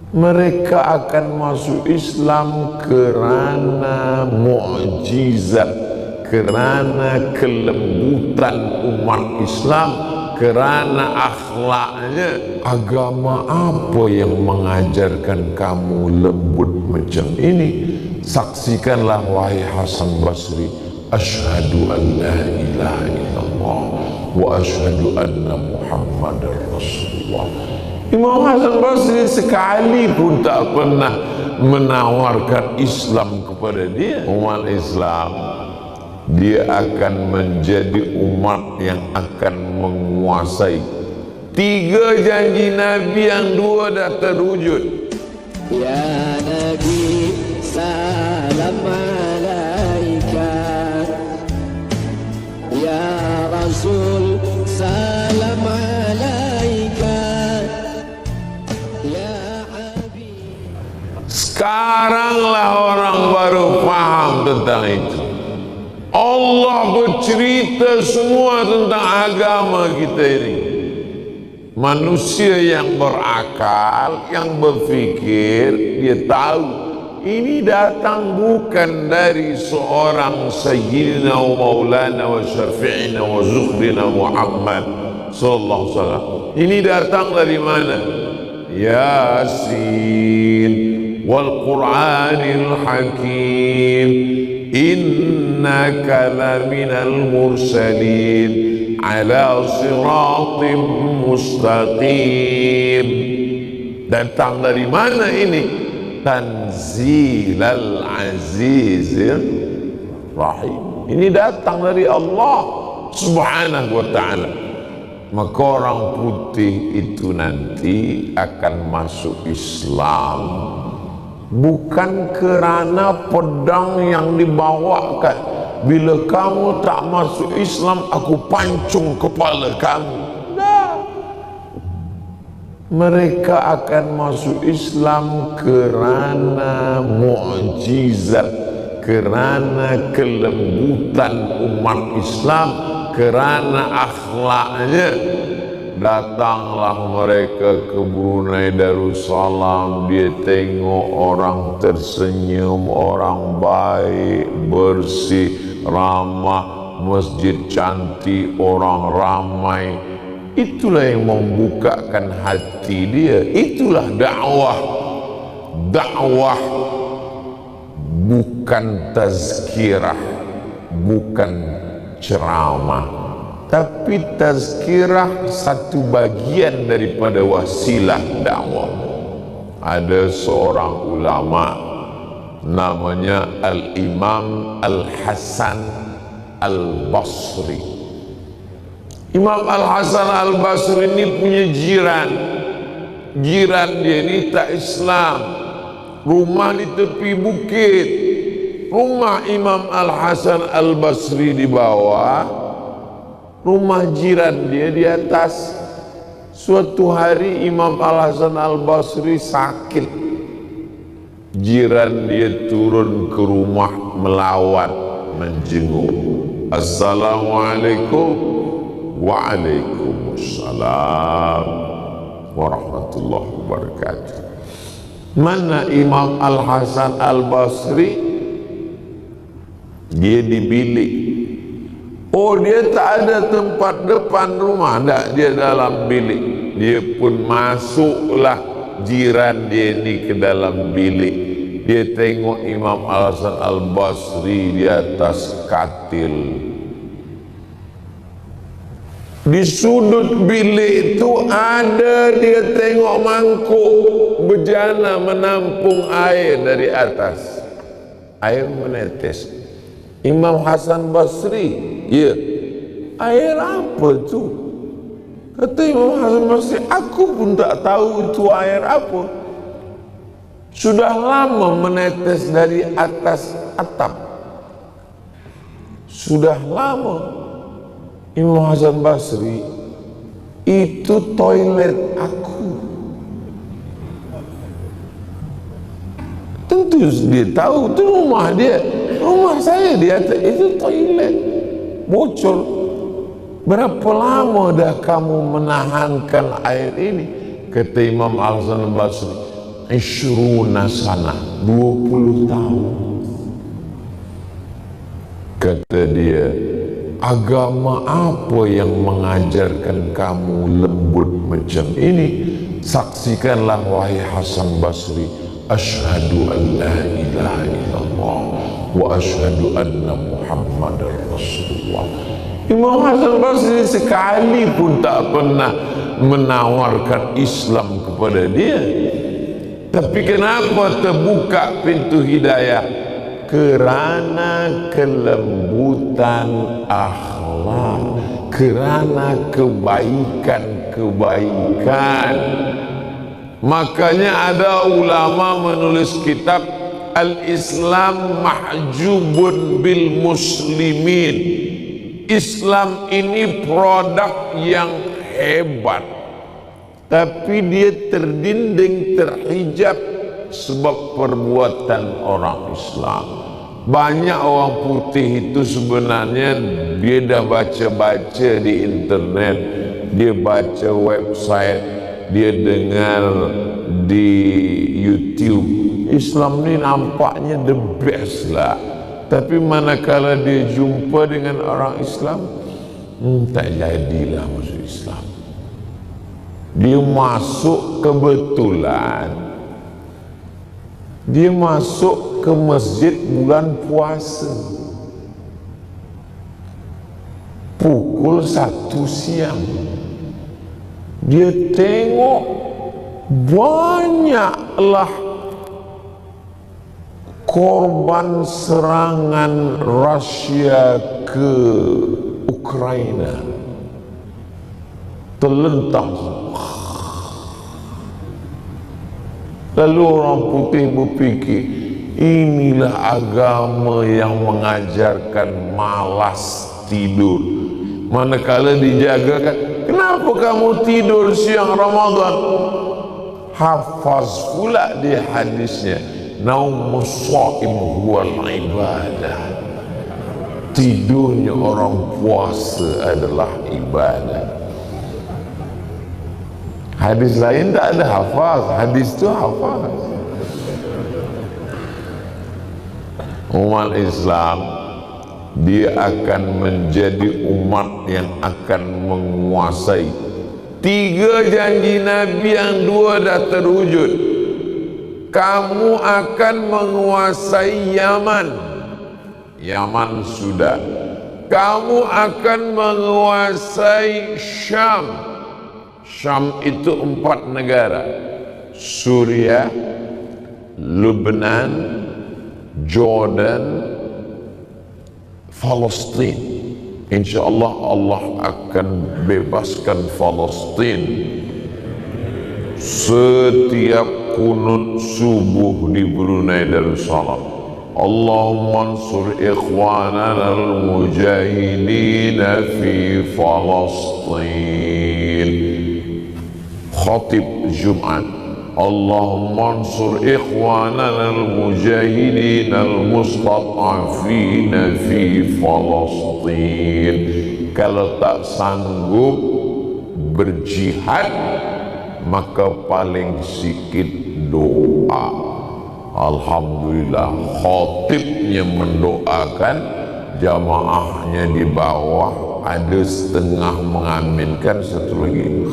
Mereka akan masuk Islam kerana mukjizat, kerana kelembutan umat Islam, kerana akhlaknya. Agama apa yang mengajarkan kamu lembut macam ini? Saksikanlah wahai Hasan Basri, asyhadu an la ilaha illallah wa asyhadu anna Muhammadar Rasulullah. Imam Hasan Basri sekali pun tak pernah menawarkan Islam kepada dia. Umat Islam, dia akan menjadi umat yang akan menguasai. 3 janji Nabi yang 2 dah terwujud. Ya Nabi salam alaika, ya Rasul salam alaika, ya Habib. Sekaranglah orang baru paham tentang itu. Allah bercerita semua tentang agama kita ini. Manusia yang berakal, yang berfikir, dia tahu ini datang bukan dari seorang Sayyidina wa Maulana wa Syafi'ina wa Zuhrina Muhammad sallallahu alaihi wasallam. Ini datang dari mana? Yasin wal Qur'anil Hakim, innaka laminal mursalin ala siratim mustaqim. Datang dari mana ini? Tanzilal Azizir Rahim. Ini datang dari Allah Subhanahu wa ta'ala. Maka orang putih itu nanti akan masuk Islam bukan kerana pedang yang dibawakan. Bila kamu tak masuk Islam, aku pancung kepala kamu. Dah. Mereka akan masuk Islam kerana mukjizat, kerana kelembutan umat Islam, kerana akhlaknya. Datanglah mereka ke Brunei Darussalam, dia tengok orang tersenyum, orang baik, bersih, ramah, masjid cantik, orang ramai. Itulah yang membukakan hati dia. Itulah dakwah. Dakwah bukan tazkirah, bukan ceramah, tapi tazkirah satu bagian daripada wasilah dakwah. Ada seorang ulama namanya Al-Imam Al-Hasan Al-Basri. Imam Al-Hasan Al-Basri ini punya jiran. Jiran dia ini tak Islam. Rumah di tepi bukit. Rumah Imam Al-Hasan Al-Basri di bawah, rumah jiran dia di atas. Suatu hari Imam Al-Hasan Al-Basri sakit. Jiran dia turun ke rumah melawat, menjenguk. Assalamualaikum. Waalaikumsalam warahmatullahi wabarakatuh. Mana Imam Al-Hasan Al-Basri? Dia di bilik. Oh, dia tak ada tempat depan rumah, tak, dia dalam bilik. Dia pun masuklah jiran dia ni ke dalam bilik. Dia tengok Imam Al-Hasan Al-Basri di atas katil. Di sudut bilik itu ada, dia tengok mangkuk bejana menampung air dari atas. Air menetes. Imam Hasan Basri, ya, air apa tu? Kata Imam Hasan Basri, aku pun tak tahu itu air apa. Sudah lama menetes dari atas atap. Sudah lama. Imam Hasan Basri, itu toilet aku. Tentu dia tahu itu rumah dia. Rumah saya di atas itu toilet. Bocor. Berapa lama dah kamu menahankan air ini? Kata Imam Al-Hasan Basri, Ishruna sana, 20 tahun. Kata dia, agama apa yang mengajarkan kamu lembut macam ini? Saksikanlah wahai Hasan Basri, asyhadu an la ilaha illallah wa asyhadu anna Muhammadar Rasulullah. Imam Hasan Basri sekali pun tak pernah menawarkan Islam kepada dia. Tapi kenapa terbuka pintu hidayah? Kerana kelembutan akhlak, kerana kebaikan-kebaikan. Makanya ada ulama menulis kitab Al-Islam Mahjubun bil Muslimin. Islam ini produk yang hebat, tapi dia terdinding, terhijab sebab perbuatan orang Islam. Banyak orang putih itu sebenarnya dia dah baca-baca di internet, dia baca website, dia dengar di YouTube. Islam ni nampaknya the best lah. Tapi manakala dia jumpa dengan orang Islam, tak jadilah masuk Islam. Dia masuk kebetulan, dia masuk ke masjid bulan puasa pukul 1 siang. Dia tengok banyaklah korban serangan Rusia ke Ukraina, terlentang. Lalu orang putih berfikir, inilah agama yang mengajarkan malas tidur. Manakala dijagakan, kenapa kamu tidur siang Ramadan? Hafaz pula di hadisnya, naumus shaim huwal ibadah. Tidurnya orang puasa adalah ibadah. Hadis lain tak ada hafaz, hadis tu hafaz. Umat Islam, dia akan menjadi umat yang akan menguasai 3 janji Nabi yang 2 dah terwujud. Kamu akan menguasai Yaman, Yaman sudah. Kamu akan menguasai Syam, Syam itu 4 negara: Suriah, Lebanon, Jordan, Palestin. InsyaAllah Allah akan bebaskan Palestin. Setiap kunut subuh di Brunei Darussalam, Allahumma ansur ikhwanana al-mujahidina fi Palestin. Khatib Jumat, Allahumma ansur ikhwanana al-mujahidin al-mustad'afina fi Palestin. Kalau tak sanggup berjihad, maka paling sikit doa. Alhamdulillah, khatibnya mendoakan, jamaahnya di bawah ada setengah mengaminkan, satu lagi.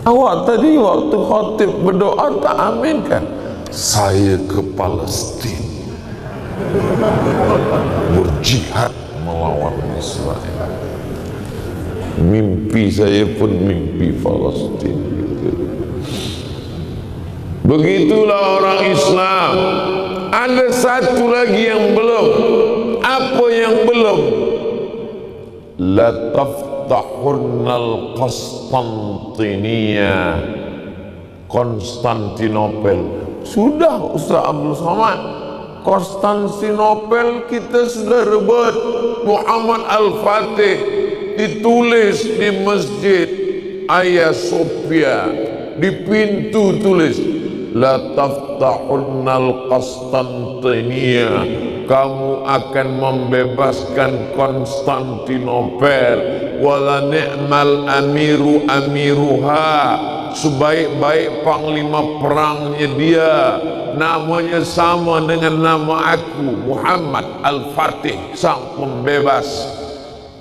Awak tadi waktu khatib berdoa tak aminkan? Saya ke Palestin berjihad melawan Israel. Mimpi saya pun mimpi Palestin. Begitulah orang Islam. Ada satu lagi yang belum. Apa yang belum? La taftahurnal Konstantinia, Konstantinopel. Sudah Ustaz Abdul Somad, Konstantinopel kita sudah rebut. Muhammad Al-Fatih ditulis di masjid Hagia Sophia, di pintu tulis la taftahunnal Konstantinia, kamu akan membebaskan Konstantinopel. wala ni'mal amiru amiruha, sebaik-baik panglima perangnya dia namanya sama dengan nama aku Muhammad Al-Fatih, sang pembebas.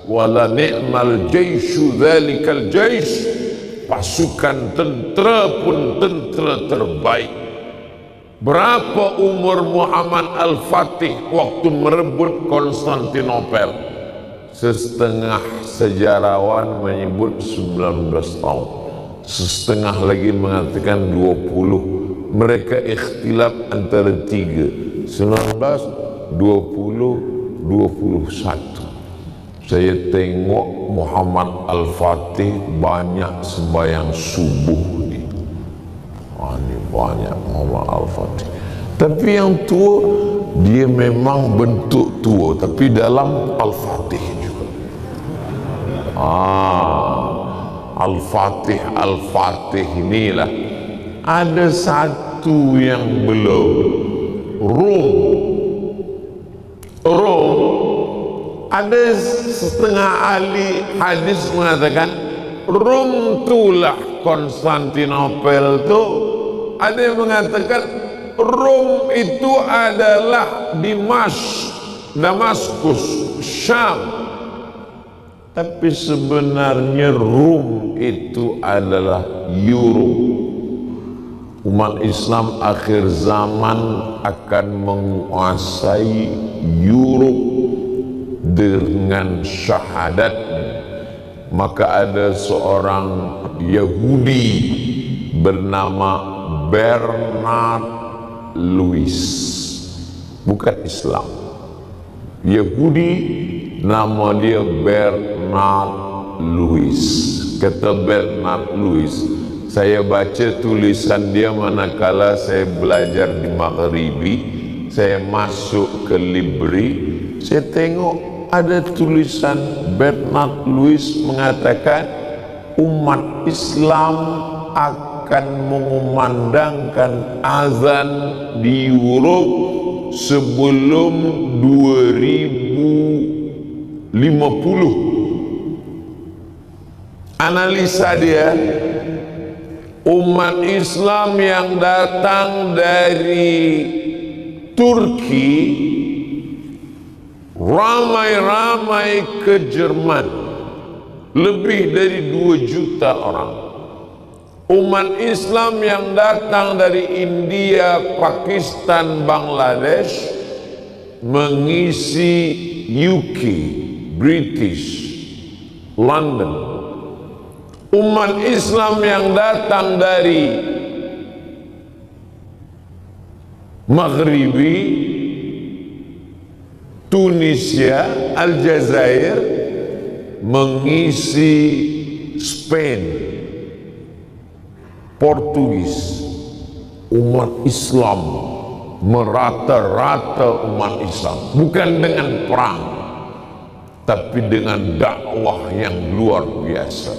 Wala ni'mal jaisyu dzalikal jais, pasukan tentera pun tentera terbaik. Berapa umur Muhammad Al-Fatih waktu merebut Konstantinopel? Setengah sejarawan menyebut 19 tahun, setengah lagi mengatakan 20. Mereka ikhtilaf antara 3, 19, 20, 21. Saya tengok Muhammad Al-Fatih banyak sembahyang subuh ni. Ini banyak Muhammad Al-Fatih. Tapi yang tua, dia memang bentuk tua, tapi dalam Al-Fatih juga. Al-Fatih, Al-Fatih inilah. Ada satu yang belum. Rom. Ada setengah ahli hadis mengatakan Rom itulah Konstantinopel tu. Ada yang mengatakan Rom itu adalah Damaskus, Syam. Tapi sebenarnya Rom itu adalah Europe. Umat Islam akhir zaman akan menguasai Europe dengan syahadat. Maka ada seorang Yahudi bernama Bernard Lewis, bukan Islam, Yahudi, nama dia Bernard Lewis. Kata Bernard Lewis, saya baca tulisan dia manakala saya belajar di Maghribi. Saya masuk ke Libri, saya tengok ada tulisan Bernard Lewis mengatakan umat Islam akan mengumandangkan azan di Europe sebelum 2050. Analisa dia, umat Islam yang datang dari Turki ramai-ramai ke Jerman, lebih dari 2 juta orang. Umat Islam yang datang dari India, Pakistan, Bangladesh mengisi UK, British, London. Umat Islam yang datang dari Maghribi, Tunisia, Aljazair mengisi Spain, Portugis. Umat Islam merata-rata umat Islam, bukan dengan perang tapi dengan dakwah yang luar biasa.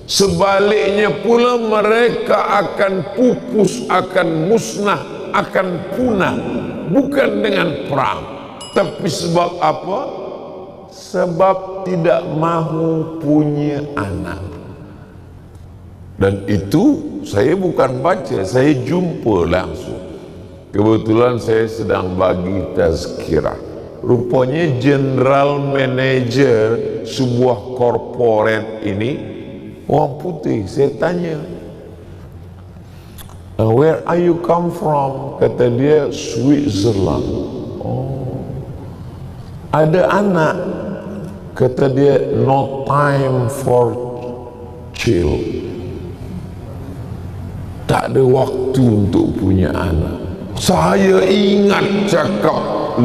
Sebaliknya pula mereka akan pupus, akan musnah, akan punah, bukan dengan perang tapi sebab apa? Sebab tidak mahu punya anak. Dan itu saya bukan baca, saya jumpa langsung. Kebetulan saya sedang bagi tazkirah. Rupanya general manager sebuah korporat ini orang putih. Saya tanya, where are you come from? Kata dia, Switzerland. Oh, ada anak? Kata dia, no time for chill. Tak ada waktu untuk punya anak. Saya ingat cakap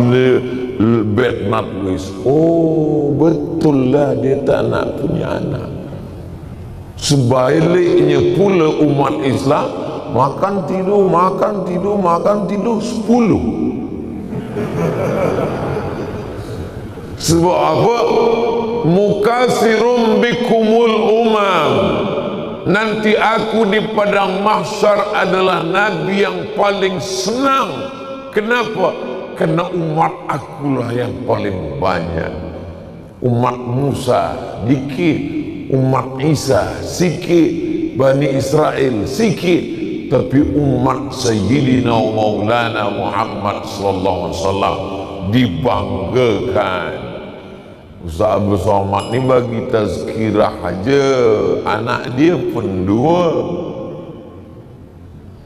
Bernard Lewis. Oh, betul lah dia tak nak punya anak. Sebaliknya pula umat Islam makan tidur, makan tidur, makan tidur 10. Sebab apa? Mukasirum bikumul umam. Nanti aku di padang mahsyar adalah nabi yang paling senang. Kenapa? Karena umat akulah yang paling banyak. umat Musa dikit, umat Isa sikit, Bani Israel sikit, tapi umat Sayyidina Maulana Muhammad sallallahu alaihi wasallam dibanggakan. Ustaz Abdul Somad ni bagi tazkirah aja, anak dia pun 2.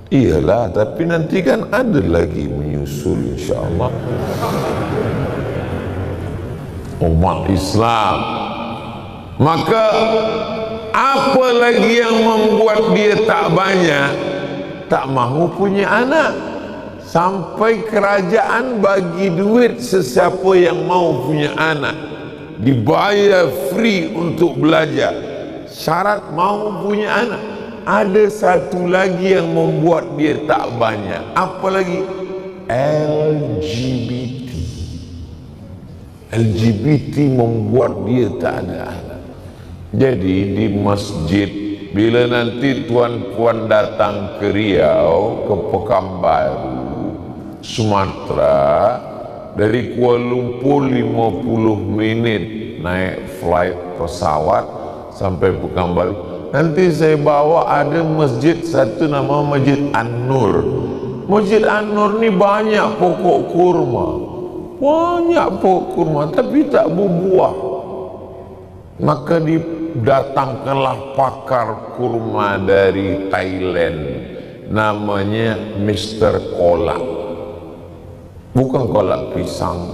Iyalah, tapi nanti kan ada lagi menyusul insya-Allah. Umat Islam. Maka apa lagi yang membuat dia tak banyak, tak mahu punya anak, sampai kerajaan bagi duit sesiapa yang mau punya anak, dibayar free untuk belajar, syarat mau punya anak. Ada satu lagi yang membuat dia tak banyak. Apa lagi? LGBT. LGBT membuat dia tak ada anak. Jadi di masjid, bila nanti tuan-puan datang ke Riau, ke Pekanbaru, Sumatera, dari Kuala Lumpur 50 minit naik flight pesawat sampai Pekanbaru. Nanti saya bawa ada masjid satu nama Masjid An-Nur. Masjid An-Nur ni banyak pokok kurma. Banyak pokok kurma tapi tak berbuah. Maka didatangkanlah pakar kurma dari Thailand, namanya Mr. Kolak. Bukan kolak pisang,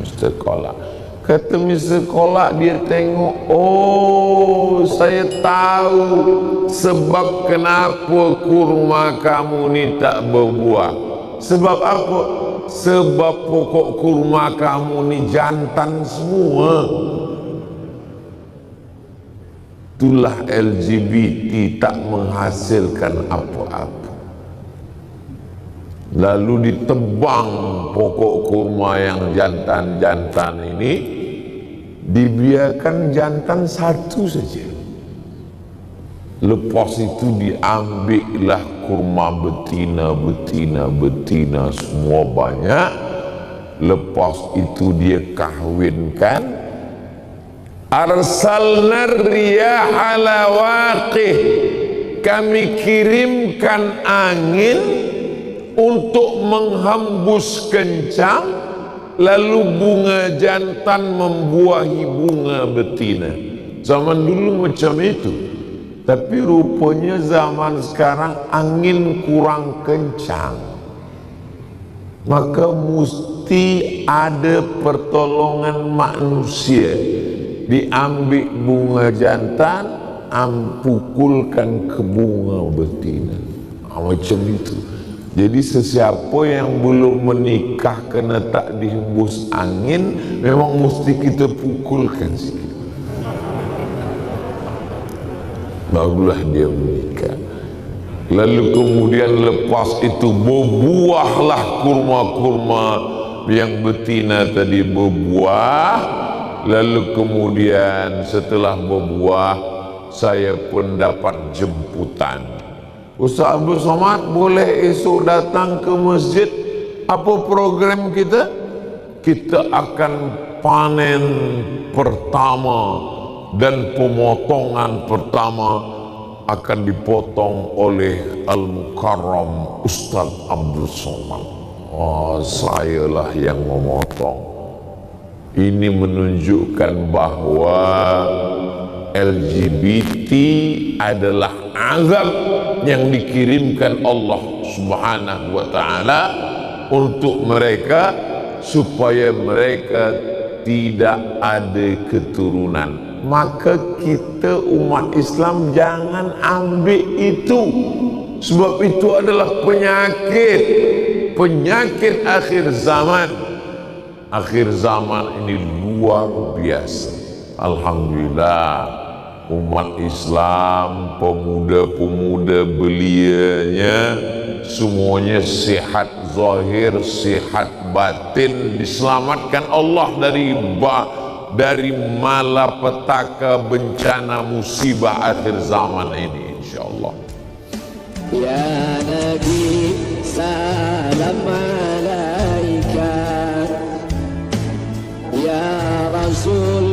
Mr. Kolak. Kata Mr. Kolak, dia tengok, oh saya tahu sebab kenapa kurma kamu ni tak berbuah. Sebab apa? Sebab pokok kurma kamu ni jantan semua. Itulah LGBT tak menghasilkan apa-apa. Lalu ditebang pokok kurma yang jantan-jantan ini, dibiarkan jantan satu saja. Lepas itu diambillah kurma betina semua banyak. Lepas itu dia kahwinkan. Arsalna riyaha lawaqih, kami kirimkan angin untuk menghembus kencang, lalu bunga jantan membuahi bunga betina. Zaman dulu macam itu. Tapi rupanya zaman sekarang angin kurang kencang, maka mesti ada pertolongan manusia. Diambil bunga jantan, pukulkan ke bunga betina. Macam itu. Jadi sesiapa yang belum menikah kena tak dihembus angin, memang mesti kita pukulkan sikit, barulah dia menikah. Lalu kemudian lepas itu berbuahlah kurma-kurma yang betina tadi berbuah. Lalu kemudian setelah berbuah, saya pun dapat jemputan. Ustaz Abdul Somad, boleh esok datang ke masjid? Apa program kita? Kita akan panen pertama, dan pemotongan pertama akan dipotong oleh Al-Mukarram Ustaz Abdul Somad. Sayalah yang memotong. Ini menunjukkan bahwa LGBT adalah azab yang dikirimkan Allah Subhanahu wa ta'ala untuk mereka, supaya mereka tidak ada keturunan. Maka kita umat Islam jangan ambil itu, sebab itu adalah penyakit akhir zaman. Akhir zaman ini luar biasa. Alhamdulillah, umat Islam, pemuda-pemuda belianya semuanya sihat zahir, sihat batin, diselamatkan Allah dari malapetaka bencana musibah akhir zaman ini, insyaallah. Ya Nabi salam alaika, ya Rasul